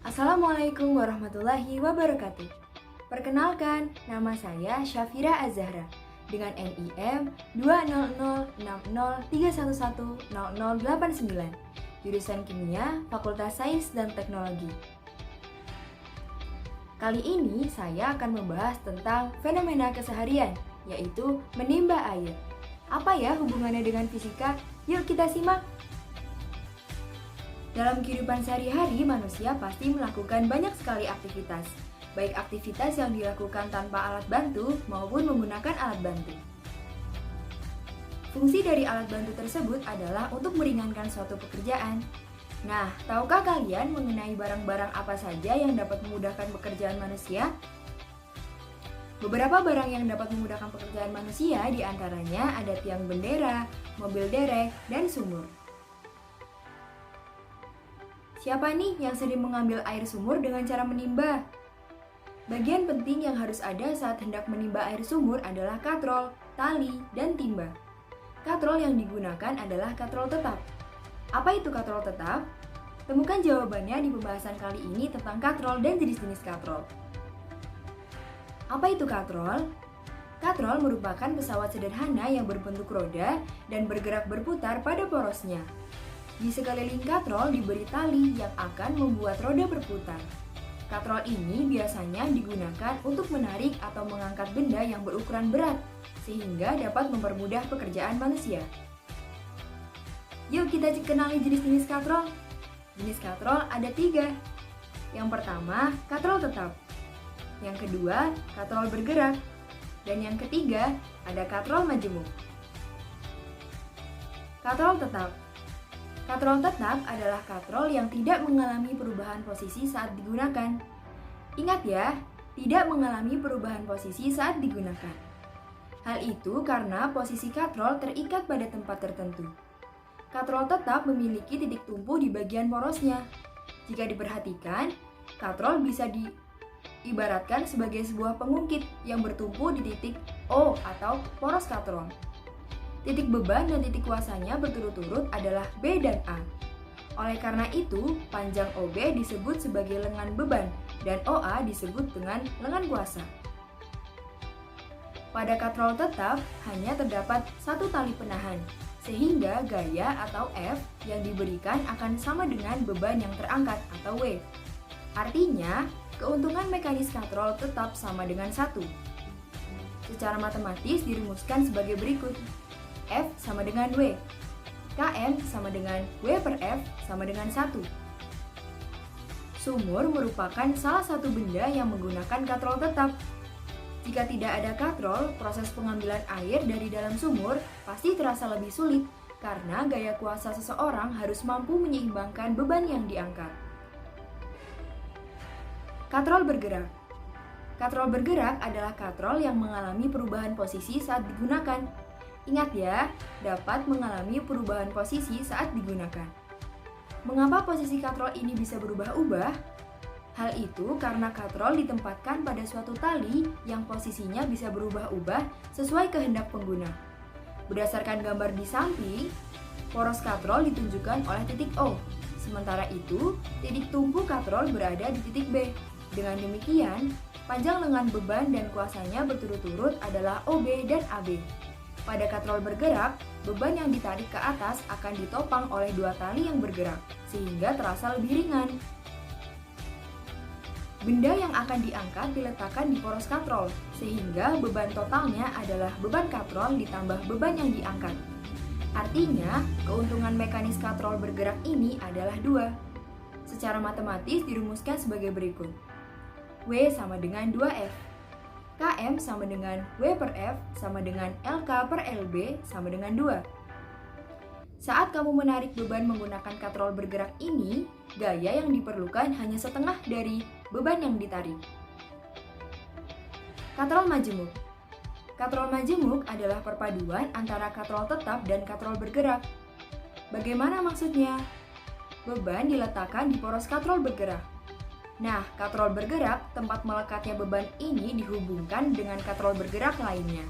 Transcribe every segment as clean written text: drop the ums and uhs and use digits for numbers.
Assalamualaikum warahmatullahi wabarakatuh. Perkenalkan, nama saya Syafira Azahra dengan NIM 2006031100089, jurusan Kimia, Fakultas Sains dan Teknologi. Kali ini saya akan membahas tentang fenomena keseharian, yaitu menimba air. Apa ya hubungannya dengan fisika? Yuk kita simak. Dalam kehidupan sehari-hari, manusia pasti melakukan banyak sekali aktivitas, baik aktivitas yang dilakukan tanpa alat bantu maupun menggunakan alat bantu. Fungsi dari alat bantu tersebut adalah untuk meringankan suatu pekerjaan. Nah, tahukah kalian mengenai barang-barang apa saja yang dapat memudahkan pekerjaan manusia? Beberapa barang yang dapat memudahkan pekerjaan manusia diantaranya ada tiang bendera, mobil derek, dan sumur. Siapa nih yang sering mengambil air sumur dengan cara menimba? Bagian penting yang harus ada saat hendak menimba air sumur adalah katrol, tali, dan timba. Katrol yang digunakan adalah katrol tetap. Apa itu katrol tetap? Temukan jawabannya di pembahasan kali ini tentang katrol dan jenis-jenis katrol. Apa itu katrol? Katrol merupakan pesawat sederhana yang berbentuk roda dan bergerak berputar pada porosnya. Di sekeliling katrol diberi tali yang akan membuat roda berputar. Katrol ini biasanya digunakan untuk menarik atau mengangkat benda yang berukuran berat, sehingga dapat mempermudah pekerjaan manusia. Yuk kita kenali jenis-jenis katrol. Jenis katrol ada 3. Yang pertama, katrol tetap. Yang kedua, katrol bergerak. Dan yang ketiga, ada katrol majemuk. Katrol tetap. Katrol tetap adalah katrol yang tidak mengalami perubahan posisi saat digunakan. Ingat ya, tidak mengalami perubahan posisi saat digunakan. Hal itu karena posisi katrol terikat pada tempat tertentu. Katrol tetap memiliki titik tumpu di bagian porosnya. Jika diperhatikan, katrol bisa diibaratkan sebagai sebuah pengungkit yang bertumpu di titik O atau poros katrol. Titik beban dan titik kuasanya berturut-turut adalah B dan A. Oleh karena itu, panjang OB disebut sebagai lengan beban dan OA disebut dengan lengan kuasa. Pada katrol tetap hanya terdapat satu tali penahan, sehingga gaya atau F yang diberikan akan sama dengan beban yang terangkat atau W. Artinya, keuntungan mekanis katrol tetap sama dengan 1. Secara matematis dirumuskan sebagai berikut. F sama dengan W. Km sama dengan W per F sama dengan 1. Sumur merupakan salah satu benda yang menggunakan katrol tetap. Jika tidak ada katrol, proses pengambilan air dari dalam sumur pasti terasa lebih sulit karena gaya kuasa seseorang harus mampu menyeimbangkan beban yang diangkat. Katrol bergerak. Katrol bergerak adalah katrol yang mengalami perubahan posisi saat digunakan. Ingat ya, dapat mengalami perubahan posisi saat digunakan. Mengapa posisi katrol ini bisa berubah-ubah? Hal itu karena katrol ditempatkan pada suatu tali yang posisinya bisa berubah-ubah sesuai kehendak pengguna. Berdasarkan gambar di samping, poros katrol ditunjukkan oleh titik O. Sementara itu, titik tumpu katrol berada di titik B. Dengan demikian, panjang lengan beban dan kuasanya berturut-turut adalah OB dan AB. Pada katrol bergerak, beban yang ditarik ke atas akan ditopang oleh 2 tali yang bergerak, sehingga terasa lebih ringan. Benda yang akan diangkat diletakkan di poros katrol, sehingga beban totalnya adalah beban katrol ditambah beban yang diangkat. Artinya, keuntungan mekanis katrol bergerak ini adalah 2. Secara matematis dirumuskan sebagai berikut. W sama dengan 2F. Km sama dengan W per F sama dengan LK per LB sama dengan 2. Saat kamu menarik beban menggunakan katrol bergerak ini, gaya yang diperlukan hanya setengah dari beban yang ditarik. Katrol majemuk. Katrol majemuk adalah perpaduan antara katrol tetap dan katrol bergerak. Bagaimana maksudnya? Beban diletakkan di poros katrol bergerak. Nah, katrol bergerak, tempat melekatnya beban ini dihubungkan dengan katrol bergerak lainnya.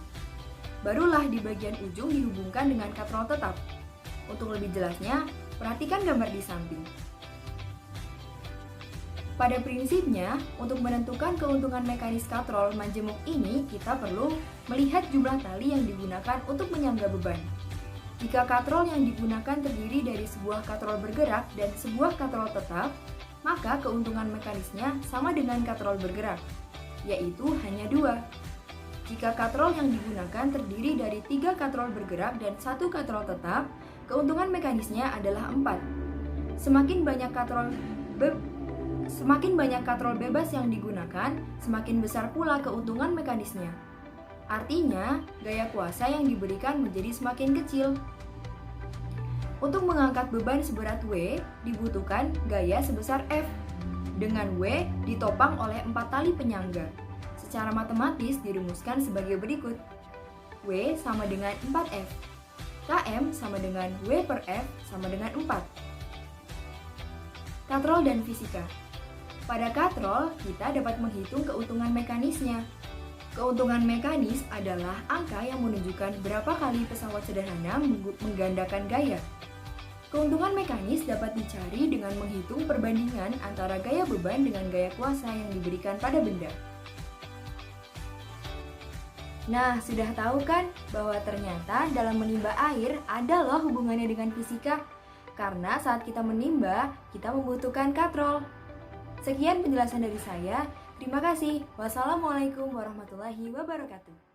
Barulah di bagian ujung dihubungkan dengan katrol tetap. Untuk lebih jelasnya, perhatikan gambar di samping. Pada prinsipnya, untuk menentukan keuntungan mekanis katrol majemuk ini, kita perlu melihat jumlah tali yang digunakan untuk menyangga beban. Jika katrol yang digunakan terdiri dari sebuah katrol bergerak dan sebuah katrol tetap, maka keuntungan mekanisnya sama dengan katrol bergerak, yaitu hanya 2. Jika katrol yang digunakan terdiri dari 3 katrol bergerak dan 1 katrol tetap, keuntungan mekanisnya adalah 4. Semakin banyak katrol bebas yang digunakan, semakin besar pula keuntungan mekanisnya. Artinya, gaya kuasa yang diberikan menjadi semakin kecil. Untuk mengangkat beban seberat W, dibutuhkan gaya sebesar F, dengan W ditopang oleh 4 tali penyangga. Secara matematis dirumuskan sebagai berikut. W sama dengan 4F. Km sama dengan W per F sama dengan 4. Katrol dan fisika. Pada katrol, kita dapat menghitung keuntungan mekanisnya. Keuntungan mekanis adalah angka yang menunjukkan berapa kali pesawat sederhana menggandakan gaya. Keuntungan mekanis dapat dicari dengan menghitung perbandingan antara gaya beban dengan gaya kuasa yang diberikan pada benda. Nah, sudah tahu kan bahwa ternyata dalam menimba air ada loh hubungannya dengan fisika? Karena saat kita menimba, kita membutuhkan katrol. Sekian penjelasan dari saya. Terima kasih. Wassalamualaikum warahmatullahi wabarakatuh.